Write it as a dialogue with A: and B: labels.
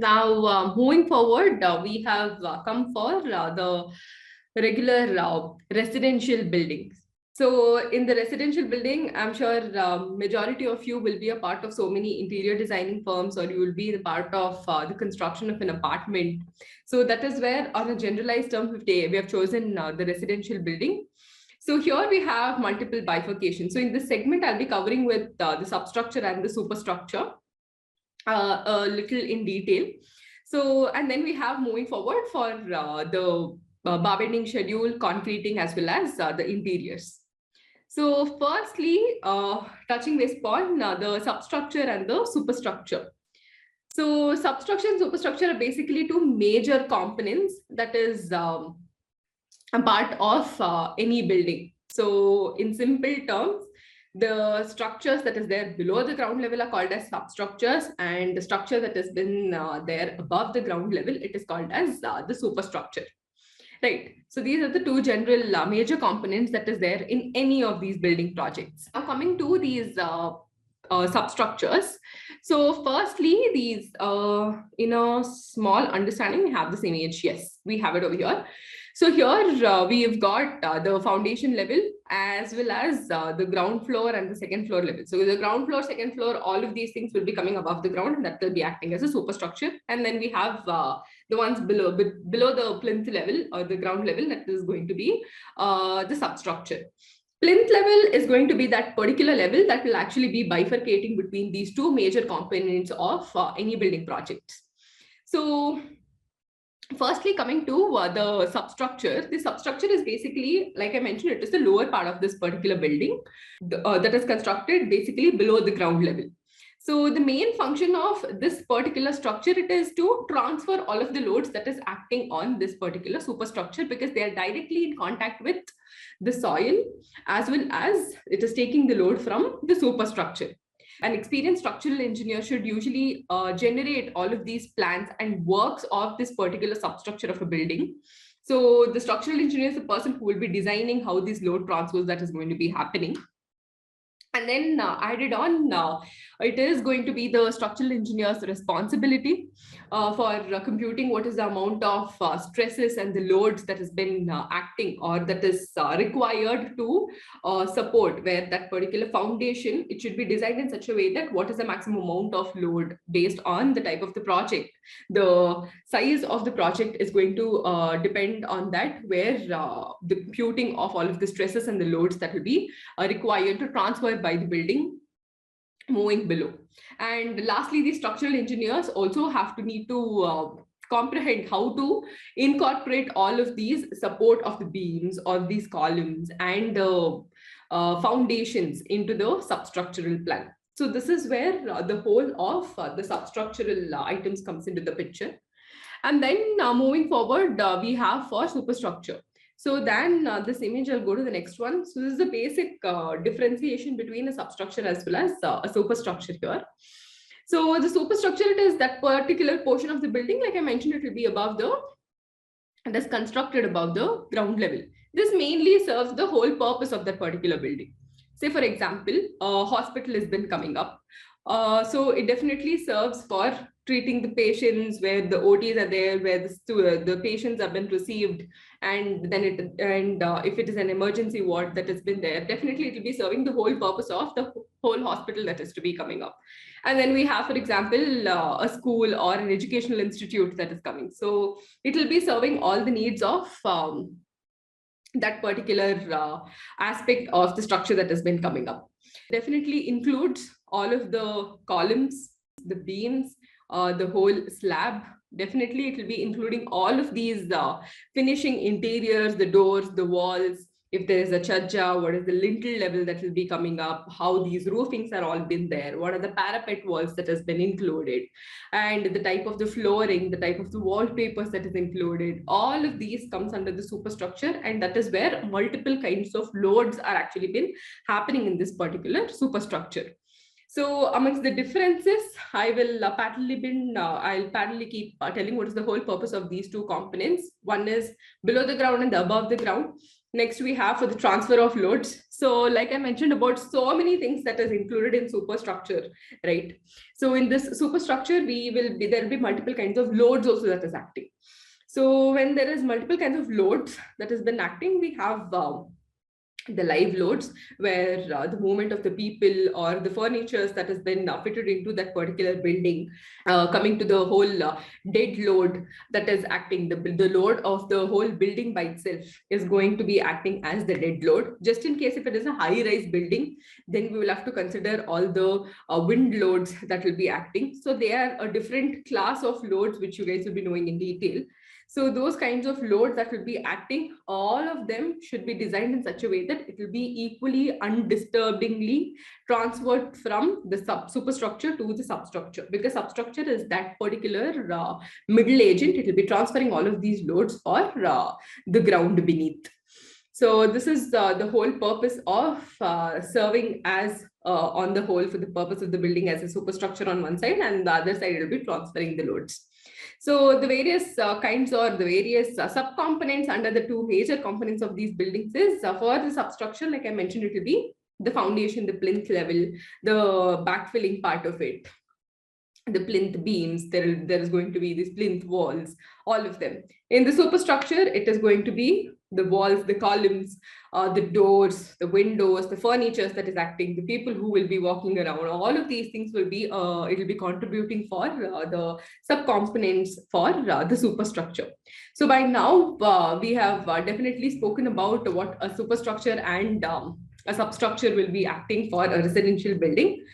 A: Now, moving forward, we have come for the regular residential buildings. So in the residential building, I'm sure majority of you will be a part of so many interior designing firms, or you will be the part of the construction of an apartment. So that is where, on a generalized term, we have chosen the residential building. So here we have multiple bifurcations. So in this segment, I'll be covering with the substructure and the superstructure a little in detail. So, and then we have moving forward for the bar bending schedule, concreting, as well as the interiors. So firstly, touching base upon the substructure and the superstructure. So substructure and superstructure are basically two major components that is a part of any building. So in simple terms, the structures that is there below the ground level are called as substructures, and the structure that has been there above the ground level, it is called as the superstructure. Right. So these are the two general major components that is there in any of these building projects. Now coming to these substructures. So firstly, these in a small understanding, we have this image. Yes, we have it over here. So here we've got the foundation level as well as the ground floor and the second floor level. So the ground floor, second floor, all of these things will be coming above the ground, and that will be acting as a superstructure. And then we have the ones below the plinth level or the ground level, that is going to be the substructure. Plinth level is going to be that particular level that will actually be bifurcating between these two major components of any building projects. So firstly, coming to the substructure is basically, like I mentioned, it is the lower part of this particular building that is constructed basically below the ground level. So the main function of this particular structure, it is to transfer all of the loads that is acting on this particular superstructure, because they are directly in contact with the soil, as well as it is taking the load from the superstructure. An experienced structural engineer should usually generate all of these plans and works of this particular substructure of a building. So the structural engineer is the person who will be designing how these load transfers that is going to be happening. And then added on, it is going to be the structural engineer's responsibility for computing what is the amount of stresses and the loads that has been acting or that is required to support where that particular foundation, it should be designed in such a way that what is the maximum amount of load based on the type of the project. The size of the project is going to depend on that, where the computing of all of the stresses and the loads that will be required to transfer by the building moving below. And lastly, the structural engineers also have to need to comprehend how to incorporate all of these support of the beams or these columns and foundations into the substructural plan. So this is where the whole of the substructural items comes into the picture. And then moving forward, we have for superstructure. So then this image, I'll go to the next one. So this is the basic differentiation between a substructure as well as a superstructure here. So the superstructure, it is that particular portion of the building, like I mentioned, it will be above the, and is constructed above the ground level. This mainly serves the whole purpose of that particular building. Say, for example, a hospital has been coming up. So it definitely serves for treating the patients, where the OTs are there, where the patients have been received, and then if it is an emergency ward that has been there, definitely it will be serving the whole purpose of the whole hospital that is to be coming up. And then we have, for example, a school or an educational institute that is coming. So it will be serving all the needs of that particular aspect of the structure that has been coming up. Definitely includes all of the columns, the beams, the whole slab. Definitely it will be including all of these finishing interiors, the doors, the walls. If there is a chajja, what is the lintel level that will be coming up, how these roofings are all been there, what are the parapet walls that has been included, and the type of the flooring, the type of the wallpapers that is included. All of these comes under the superstructure, and that is where multiple kinds of loads are actually been happening in this particular superstructure. So amongst the differences, I'll parallelly keep telling what is the whole purpose of these two components. One is below the ground and the above the ground. Next, we have for the transfer of loads. So like I mentioned about so many things that is included in superstructure, right? So in this superstructure, there will be multiple kinds of loads also that is acting. So when there is multiple kinds of loads that has been acting, we have the live loads, where the movement of the people or the furnitures that has been fitted into that particular building, coming to the whole dead load that is acting, the load of the whole building by itself is going to be acting as the dead load. Just in case if it is a high rise building, then we will have to consider all the wind loads that will be acting. So they are a different class of loads which you guys will be knowing in detail. So those kinds of loads that will be acting, all of them should be designed in such a way that it will be equally undisturbingly transferred from the superstructure to the substructure, because substructure is that particular middle agent. It will be transferring all of these loads for the ground beneath. So this is the whole purpose of serving as on the whole, for the purpose of the building, as a superstructure on one side, and the other side it will be transferring the loads. So the various kinds or the various subcomponents under the two major components of these buildings is for the substructure, like I mentioned, it will be the foundation, the plinth level, the backfilling part of it, the plinth beams, there is going to be these plinth walls, all of them. In the superstructure, it is going to be the walls, the columns, the doors, the windows, the furnitures that is acting, the people who will be walking around. All of these things will be, it will be contributing for the subcomponents for the superstructure. So by now, we have definitely spoken about what a superstructure and a substructure will be acting for a residential building.